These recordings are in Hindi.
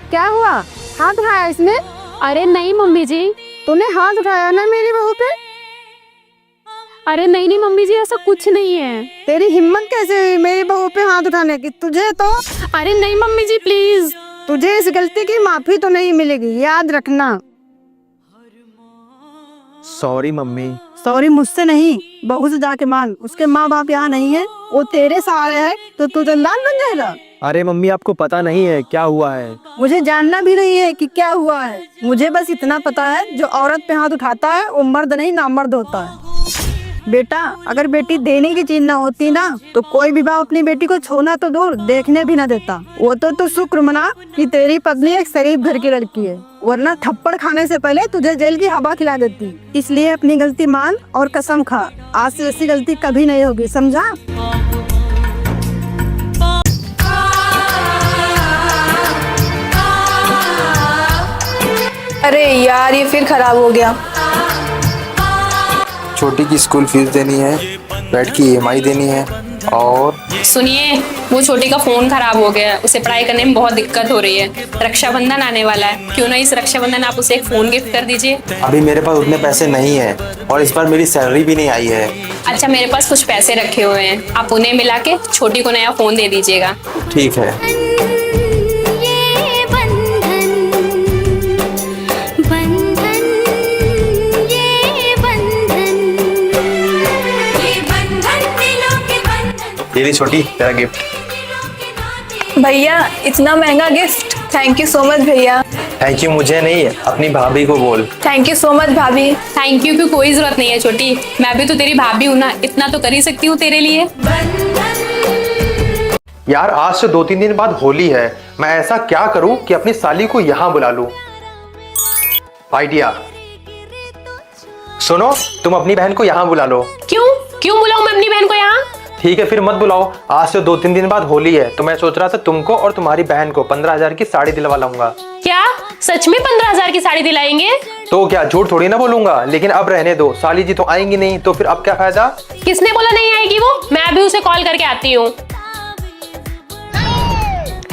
क्या हुआ, हाथ उठाया इसने? अरे नहीं मम्मी जी। तूने हाथ उठाया ना मेरी बहू पे? अरे नहीं नहीं मम्मी जी, ऐसा कुछ नहीं है। तेरी हिम्मत कैसे हुई मेरी बहू पे हाथ उठाने की? तुझे तो अरे नहीं मम्मी जी प्लीज। तुझे इस गलती की माफी तो नहीं मिलेगी, याद रखना। Sorry mummy. सॉरी मुझसे नहीं, बहू से जाके मान। उसके माँ बाप यहाँ नहीं है, वो तेरे सहारे है, तो तू जल्लाद बन जाएगा। अरे मम्मी आपको पता नहीं है क्या हुआ है। मुझे जानना भी नहीं है कि क्या हुआ है। मुझे बस इतना पता है, जो औरत पे हाथ उठाता है वो मर्द नहीं नामर्द होता है। बेटा, अगर बेटी देने की चीज ना होती ना, तो कोई भी बाप अपनी बेटी को छोड़ना तो दूर, देखने भी ना देता। वो तो शुक्र मना कि तेरी पत्नी एक शरीफ घर की लड़की है, वरना थप्पड़ खाने से पहले तुझे जेल की हवा खिला देती। इसलिए अपनी गलती मान और कसम खा, आज से ऐसी गलती कभी नहीं होगी, समझा? अरे यार, ये फिर खराब हो गया। छोटी की स्कूल फीस देनी है, बेड की EMI देनी है, और सुनिए, वो छोटी का फोन खराब हो गया है, उसे पढ़ाई करने में बहुत दिक्कत हो रही है। रक्षाबंधन आने वाला है, क्यों ना इस रक्षाबंधन आप उसे एक फोन गिफ्ट कर दीजिए। अभी मेरे पास उतने पैसे नहीं है, और इस बार मेरी सैलरी भी नहीं आई है। अच्छा, मेरे पास कुछ पैसे रखे हुए हैं, आप उन्हें मिला के छोटी को नया फोन दे दीजिएगा। ठीक है। ये ली छोटी, तेरा गिफ्ट। भैया, इतना महंगा gift, thank you so much भैया। थैंक यू मुझे नहीं, अपनी भाभी को बोल। थैंक यू सो मच भाभी। थैंक यू की कोई जरूरत नहीं है छोटी, मैं भी तो तेरी भाभी हूँ ना, इतना तो कर ही सकती हूँ तेरे लिए। यार, आज से 2-3 दिन बाद होली है, मैं ऐसा क्या करूं कि अपनी साली को यहाँ बुला लूं। आइडिया सुनो, तुम अपनी बहन को यहाँ बुला लो। क्यों क्यों बुलाऊं मैं अपनी बहन को यहाँ? ठीक है, फिर मत बुलाओ। आज से 2-3 दिन बाद होली है, तो मैं सोच रहा था तुमको और तुम्हारी बहन को 15,000 की साड़ी दिलवा लाऊंगा। क्या सच में 15,000 की साड़ी दिलाएंगे? तो क्या, झूठ थोड़ी ना बोलूंगा। लेकिन अब रहने दो, साली जी तो आएंगी नहीं, तो फिर अब क्या फायदा। किसने बोला नहीं आएगी वो? मैं अभी उसे कॉल करके आती हूँ।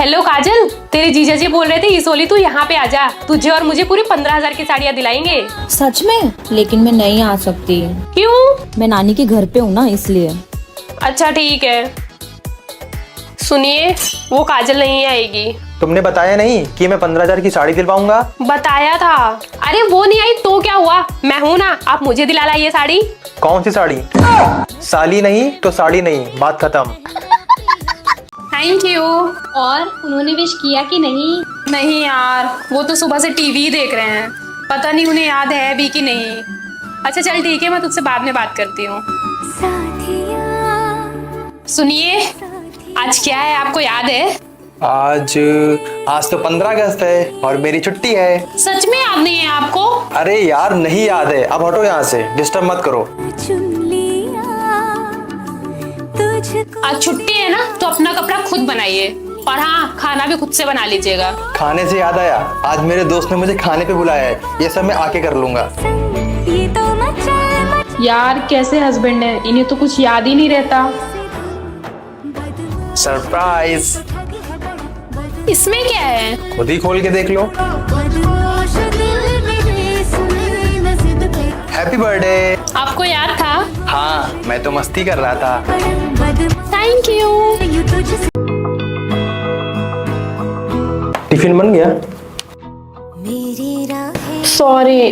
हेलो काजल, तेरे जीजा जी बोल रहे थे इस होली तू यहाँ पे आजा, तुझे और मुझे पूरी 15,000 की साड़ियाँ दिलाएंगे। सच में? लेकिन मैं नहीं आ सकती। क्यों? मैं नानी के घर पे हूँ ना, इसलिए। अच्छा ठीक है। सुनिए, वो काजल नहीं आएगी। तुमने बताया नहीं कि मैं 15,000 की साड़ी दिलवाऊंगा? बताया था। अरे वो नहीं आई तो क्या हुआ, मैं हूँ ना, आप मुझे दिला लाइए साड़ी। कौन सी साड़ी? साली नहीं तो साड़ी नहीं, बात खत्म। Thank you. और उन्होंने विश किया कि नहीं? नहीं यार, वो तो सुबह से टीवी देख रहे हैं, पता नहीं उन्हें याद है भी कि नहीं। अच्छा चल ठीक है, मैं तुझसे बाद में बात करती हूँ। सुनिए, आज क्या है आपको याद है? आज तो 15 अगस्त है और मेरी छुट्टी है। सच में याद नहीं है आपको? अरे यार नहीं याद है, अब हटो यहाँ से, डिस्टर्ब मत करो। आज छुट्टी है ना, तो अपना कपड़ा खुद बनाइए, और हाँ, खाना भी खुद से बना लीजिएगा। खाने से याद आया, आज मेरे दोस्त ने मुझे खाने पे बुलाया है, ये सब मैं आके कर लूंगा। यार कैसे हस्बैंड है, इन्हें तो कुछ याद ही नहीं रहता। सरप्राइज। इसमें क्या है? खुद ही खोल के देख लो। Happy birthday. आपको याद था? हाँ, मैं तो मस्ती कर रहा था। Thank you. टिफिन बन गया? सॉरी,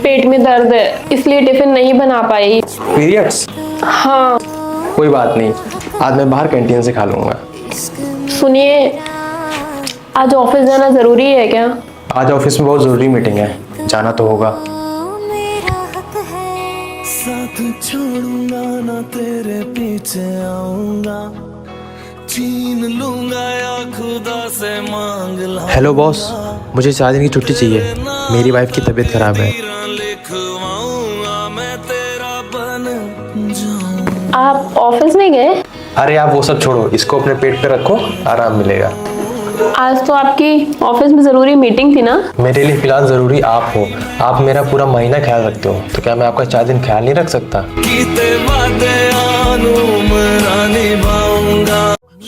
पेट में दर्द है, इसलिए टिफिन नहीं बना पाई। पीरियड्स? हाँ। कोई बात नहीं, आज मैं बाहर कैंटीन से खा लूंगा। सुनिए, आज ऑफिस जाना जरूरी है क्या? आज ऑफिस में बहुत जरूरी मीटिंग है, जाना तो होगा। साथ छोड़ूंगा ना, तेरे पीछे आऊंगा, छीन लूंगा या खुदा से मांग लाऊंगा। हेलो बॉस, मुझे 4 दिन की छुट्टी चाहिए, मेरी वाइफ की तबीयत खराब है। आप ऑफिस नहीं गए? अरे आप वो सब छोड़ो, इसको अपने पेट पे रखो, आराम मिलेगा। आज तो आपकी ऑफिस में जरूरी मीटिंग थी ना? मेरे लिए फिलहाल जरूरी आप हो, आप मेरा पूरा महीना ख्याल रखते हो, तो क्या मैं आपका 4 दिन ख्याल नहीं रख सकता?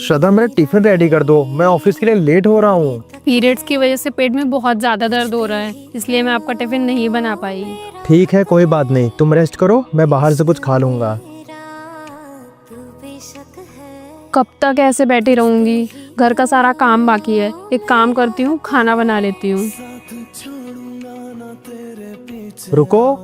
श्रद्धा मेरा टिफिन रेडी कर दो, मैं ऑफिस के लिए लेट हो रहा हूँ। पीरियड्स की वजह से पेट में बहुत ज्यादा दर्द हो रहा है, इसलिए मैं आपका टिफिन नहीं बना पाई। ठीक है कोई बात नहीं, तुम रेस्ट करो, मैं बाहर से कुछ खा लूंगा। कब तक ऐसे बैठी रहूंगी? घर का सारा काम बाकी है। एक काम करती हूँ, खाना बना लेती हूँ। रुको,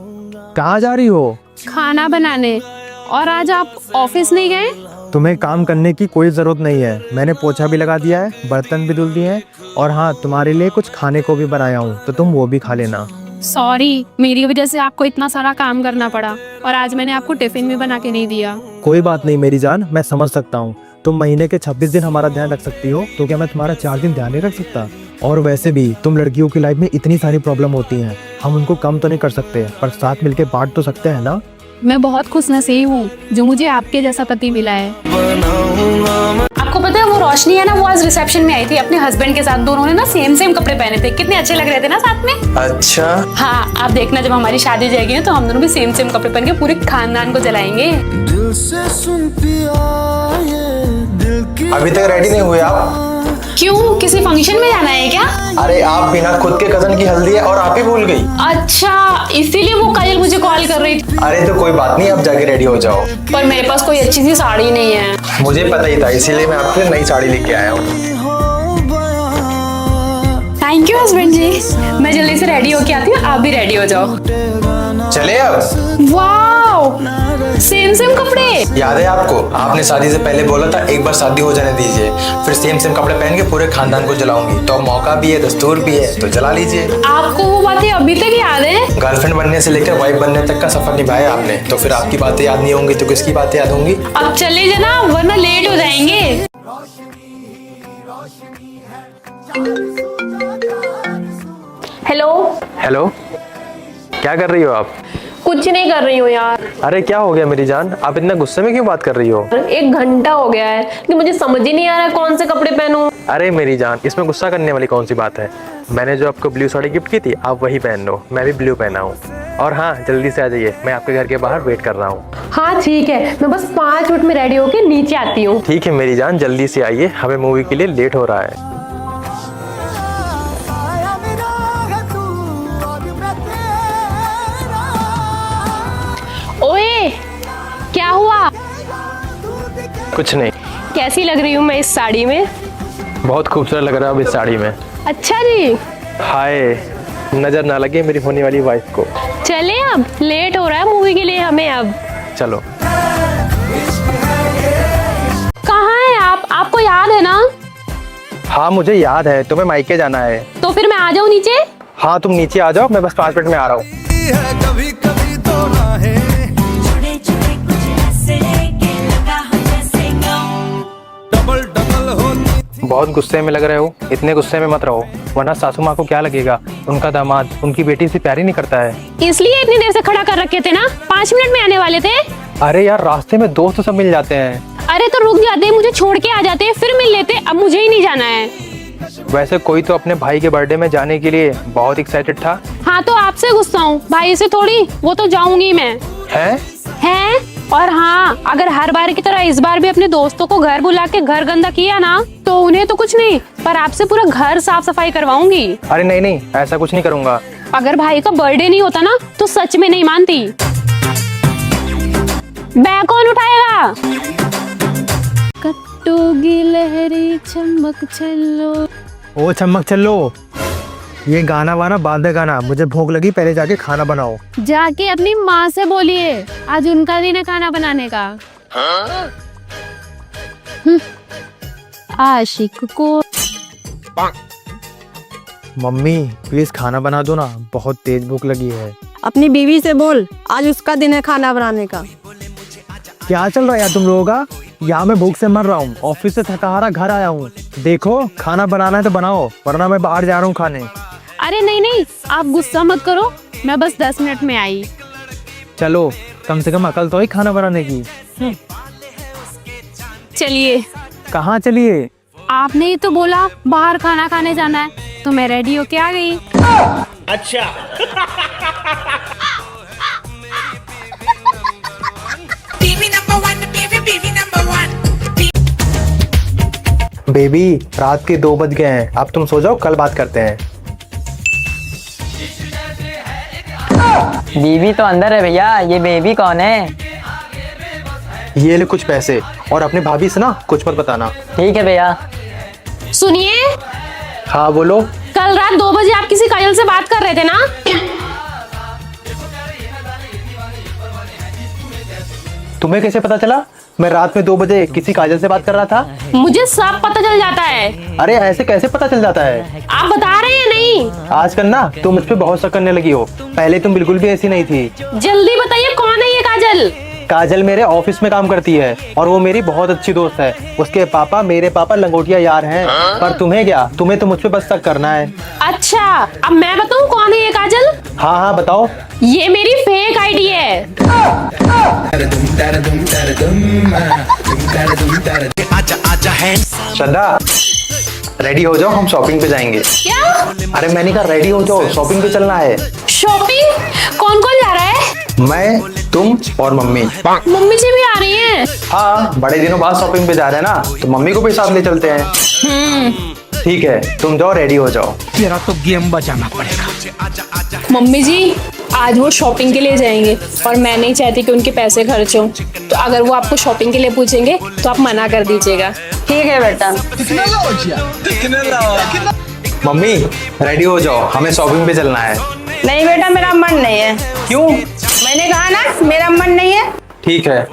कहाँ जा रही हो? खाना बनाने। और आज आप ऑफिस नहीं गए? तुम्हें काम करने की कोई जरूरत नहीं है, मैंने पोछा भी लगा दिया है, बर्तन भी धुल दिए हैं, और हाँ तुम्हारे लिए कुछ खाने को भी बनाया हूँ, तो तुम वो भी खा लेना। सॉरी, मेरी वजह से आपको इतना सारा काम करना पड़ा, और आज मैंने आपको टिफिन भी बना के नहीं दिया। कोई बात नहीं मेरी जान, मैं समझ सकता हूँ। तुम महीने के 26 दिन हमारा ध्यान रख सकती हो, तो क्या मैं तुम्हारा 4 दिन ध्यान नहीं रख सकता? और वैसे भी तुम लड़कियों की लाइफ में इतनी सारी प्रॉब्लम होती हैं, हम उनको कम तो नहीं कर सकते, पर साथ मिलके बांट तो सकते हैं ना। मैं बहुत खुशनसीब हूँ जो मुझे आपके जैसा पति मिला है। आपको पता है वो रोशनी है ना, वो आज रिसेप्शन में आई थी अपने हस्बैंड के साथ। दोनों ने ना सेम कपड़े पहने थे, कितने अच्छे लग रहे थे ना साथ में। अच्छा हाँ, आप देखना जब हमारी शादी जाएगी ना, तो हम दोनों भी सेम कपड़े पहन के पूरे खानदान को जलाएंगे। दिल से सुन पिया ये दिल की। अभी तक रेडी नहीं हुए आप? क्यों, किसी फंक्शन में जाना है क्या? अरे आप बिना खुद के कजन की हल्दी है और आप ही भूल गई। अच्छा, इसीलिए वो काजल मुझे कॉल कर रही थी। अरे तो कोई बात नहीं, आप जाके रेडी हो जाओ। पर मेरे पास कोई अच्छी सी साड़ी नहीं है। मुझे पता ही था, इसीलिए मैं आपके लिए नई साड़ी लेके आया हूँ। थैंक यू हस्बैंड जी, मैं जल्दी से रेडी होके आती हूँ, आप भी रेडी हो जाओ। चले अब। वाओ, सेम कपड़े। याद है आपको, आपने शादी से पहले बोला था एक बार शादी हो जाने दीजिए, फिर सेम कपड़े पहन के पूरे खानदान को जलाऊंगी। तो अब मौका भी है, दस्तूर भी है, तो जला लीजिए। आपको वो बातें अभी तक याद है? गर्लफ्रेंड बनने से लेकर वाइफ बनने तक का सफर निभाया आपने, तो फिर आपकी बातें याद नहीं होंगी तो किसकी बातें याद होंगी? अब चले जाना, वरना लेट हो जाएंगे। हेलो। हेलो, क्या कर रही हो आप? कुछ नहीं कर रही हूँ यार। अरे क्या हो गया मेरी जान, आप इतना गुस्से में क्यों बात कर रही हो? 1 घंटा हो गया है कि मुझे समझ ही नहीं आ रहा है कौन से कपड़े पहनूं। अरे मेरी जान, इसमें गुस्सा करने वाली कौन सी बात है? मैंने जो आपको ब्लू साड़ी गिफ्ट की थी, आप वही पहन लो। मैं भी ब्लू पहना हूँ। और हाँ, जल्दी से आ जाइए, मैं आपके घर के बाहर वेट कर रहा हूँ। हाँ ठीक है, मैं बस 5 मिनट में रेडी होके नीचे आती हूँ। ठीक है मेरी जान, जल्दी से आइए, हमें मूवी के लिए लेट हो रहा है। ओए, क्या हुआ? कुछ नहीं। कैसी लग रही हूँ मैं इस साड़ी में? बहुत खूबसूरत लग रहा है अब इस साड़ी में। अच्छा जी। हाय, नजर ना लगे मेरी होने वाली वाइफ को। चले अब, लेट हो रहा है मूवी के लिए हमें अब। चलो। कहाँ है आप? आपको याद है ना? हाँ मुझे याद है, तुम्हें मायके जाना है। तो फिर मैं आ जाऊँ नीचे? हाँ तुम नीचे आ जाओ, मैं बस 5 मिनट में आ रहा हूँ। कभी कभी तो राहें डबल होती। बहुत गुस्से में लग रहे हो, इतने गुस्से में मत रहो, वरना सासू माँ को क्या लगेगा? उनका दामाद उनकी बेटी से प्यार ही नहीं करता है। इसलिए इतनी देर से खड़ा कर रखे थे ना, 5 मिनट में आने वाले थे। अरे यार, रास्ते में दोस्त सब मिल जाते हैं। अरे तो रुक जाते, मुझे छोड़ के आ जाते, फिर मिल लेते। अब मुझे ही नहीं जाना है। वैसे कोई तो अपने भाई के बर्थडे में जाने के लिए बहुत एक्साइटेड था। हाँ तो आपसे गुस्सा हूँ, भाई से थोड़ी, वो तो जाऊंगी मैं। है? और हाँ, अगर हर बार की तरह इस बार भी अपने दोस्तों को घर बुला के घर गंदा किया ना, तो उन्हें तो कुछ नहीं, पर आपसे पूरा घर साफ सफाई करवाऊंगी। अरे नहीं नहीं, ऐसा कुछ नहीं करूंगा। अगर भाई का बर्थडे नहीं होता ना, तो सच में नहीं मानती। बैग कौन उठाएगा? कट्टोगी लहरी चमक चलो। ओ चमक चलो, ये गाना वाना बाद में गाना, मुझे भूख लगी, पहले जाके खाना बनाओ। जाके अपनी माँ से बोलिए, आज उनका दिन है खाना बनाने का। आशिक को। मम्मी प्लीज खाना बना दो ना, बहुत तेज भूख लगी है। अपनी बीवी से बोल, आज उसका दिन है खाना बनाने का। क्या चल रहा है यार तुम लोगों का? यहाँ मैं भूख से मर रहा हूँ, ऑफिस से थका हारा घर आया हूँ। देखो खाना बनाना है तो बनाओ, वरना मैं बाहर जा रहा हूँ खाने। अरे नहीं, आप गुस्सा मत करो, मैं बस 10 मिनट में आई। चलो, कम से कम अकल तो है खाना बनाने की। चलिए। कहाँ चलिए? आपने ही तो बोला बाहर खाना खाने जाना है, तो मैं रेडी होके आ गई। अच्छा। बेबी रात के 2 बज गए हैं, अब तुम सो जाओ, कल बात करते हैं। बीवी तो अंदर है भैया, ये बेबी कौन है? ये ले कुछ पैसे, और अपने भाभी से ना कुछ मत बताना। ठीक है भैया। सुनिए, हाँ बोलो। कल रात 2 बजे आप किसी काजल से बात कर रहे थे ना? तुम्हें कैसे पता चला? मैं रात में 2 बजे किसी काजल से बात कर रहा था? मुझे सब पता चल जाता है। अरे ऐसे कैसे पता चल जाता है? आप बता रहे हैं नहीं? आजकल ना तुम मुझ पे बहुत शक करने लगी हो, पहले तुम बिल्कुल भी ऐसी नहीं थी। जल्दी बताइए कौन है ये काजल? काजल मेरे ऑफिस में काम करती है और वो मेरी बहुत अच्छी दोस्त है। उसके पापा मेरे पापा लंगोटिया यार हैं। पर तुम्हें क्या, तुम्हें तो मुझ पे बस शक करना है। अच्छा, अब मैं बताऊं कौन है ये काजल? हाँ हाँ बताओ। ये मेरी फेक आईडी है। श्रद्धा रेडी हो जाओ, हम शॉपिंग पे जाएंगे। क्या? अरे मैंने कहा रेडी हो जाओ, शॉपिंग पे चलना है। शॉपिंग? कौन कौन जा रहा है? मैं, तुम और मम्मी। मम्मी जी भी आ रही हैं। हाँ, बड़े दिनों बाद शॉपिंग पे जा रहे हैं ना, तो मम्मी को भी साथ ले चलते हैं। ठीक है, तुम जाओ, रेडी हो जाओ। तेरा तो गेम बचाना पड़ेगा। मम्मी जी आज वो शॉपिंग के लिए जाएंगे और मैं नहीं चाहती कि उनके पैसे खर्च हों, तो अगर वो आपको शॉपिंग के लिए पूछेंगे तो आप मना कर दीजिएगा। ठीक है बेटा। मम्मी रेडी हो जाओ, हमें शॉपिंग पे चलना है। नहीं बेटा, मेरा मन नहीं है। क्यों? मैंने कहा ना मेरा मन नहीं है। ठीक है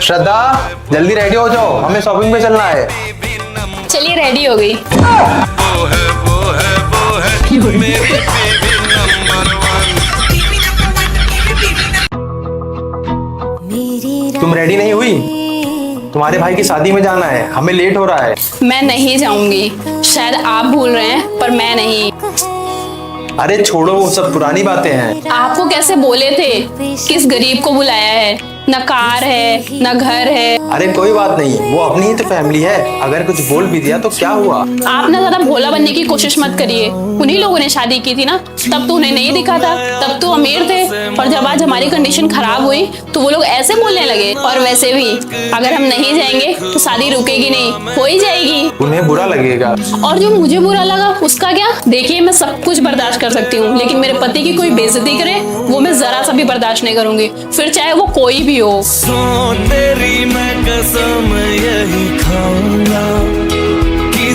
श्रद्धा, जल्दी रेडी हो जाओ, हमें शॉपिंग पे चलना है। चलिए रेडी हो गई। तुम रेडी नहीं हुई? तुम्हारे भाई की शादी में जाना है, हमें लेट हो रहा है। मैं नहीं जाऊंगी, शायद आप भूल रहे हैं पर मैं नहीं। अरे छोड़ो, वो सब पुरानी बातें हैं। आपको कैसे बोले थे? किस गरीब को बुलाया है? न कार है न घर है। अरे कोई बात नहीं, वो अपनी ही तो फैमिली है, अगर कुछ बोल भी दिया तो क्या हुआ। आप ना ज्यादा भोला बनने की कोशिश मत करिए। उन्हीं लोगों ने शादी की थी ना, तब तो उन्हें नहीं दिखा था, तब तो अमीर थे। और जब आज हमारी कंडीशन खराब हुई तो वो लोग ऐसे बोलने लगे। और वैसे भी अगर हम नहीं जाएंगे तो शादी रुकेगी नहीं, हो ही जाएगी। उन्हें बुरा लगेगा। और जो मुझे बुरा लगा उसका क्या? देखिए मैं सब कुछ बर्दाश्त कर सकती हूँ, लेकिन मेरे पति की कोई बेइज्जती करे वो मैं जरा सा भी बर्दाश्त नहीं करूंगी, फिर चाहे वो कोई भी हो। तेरी मैं कसम यही खाऊंगा कि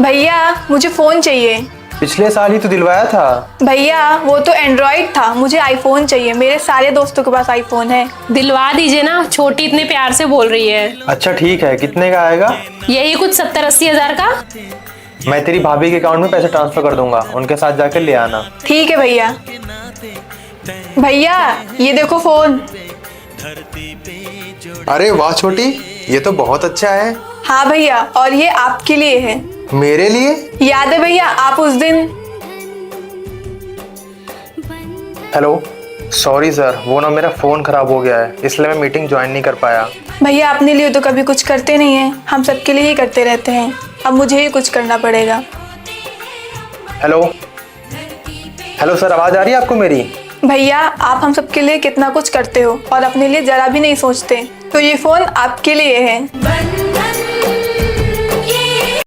भैया मुझे फोन चाहिए। पिछले साल ही तो दिलवाया था। भैया वो तो एंड्रॉइड था, मुझे आईफोन चाहिए। मेरे सारे दोस्तों के पास आईफोन है। दिलवा दीजिए ना, छोटी इतने प्यार से बोल रही है। अच्छा ठीक है, कितने का आएगा? यही कुछ 70-80 हजार का। मैं तेरी भाभी के अकाउंट में पैसे ट्रांसफर कर दूंगा, उनके साथ जाकर ले आना। ठीक है भैया। भैया ये देखो फोन। अरे वाह छोटी, ये तो बहुत अच्छा है। हाँ भैया, और ये आपके लिए है। मेरे लिए? याद है भैया आप उस दिन। हेलो, सॉरी सर, वो ना मेरा फोन खराब हो गया है, इसलिए मैं मीटिंग ज्वाइन नहीं कर पाया। भैया अपने लिए तो कभी कुछ करते नहीं हैं, हम सबके लिए ही करते रहते हैं। अब मुझे ही कुछ करना पड़ेगा। हेलो हेलो सर, आवाज आ रही है आपको मेरी? भैया आप हम सबके लिए कितना कुछ करते हो और अपने लिए जरा भी नहीं सोचते, तो ये फोन आपके लिए है।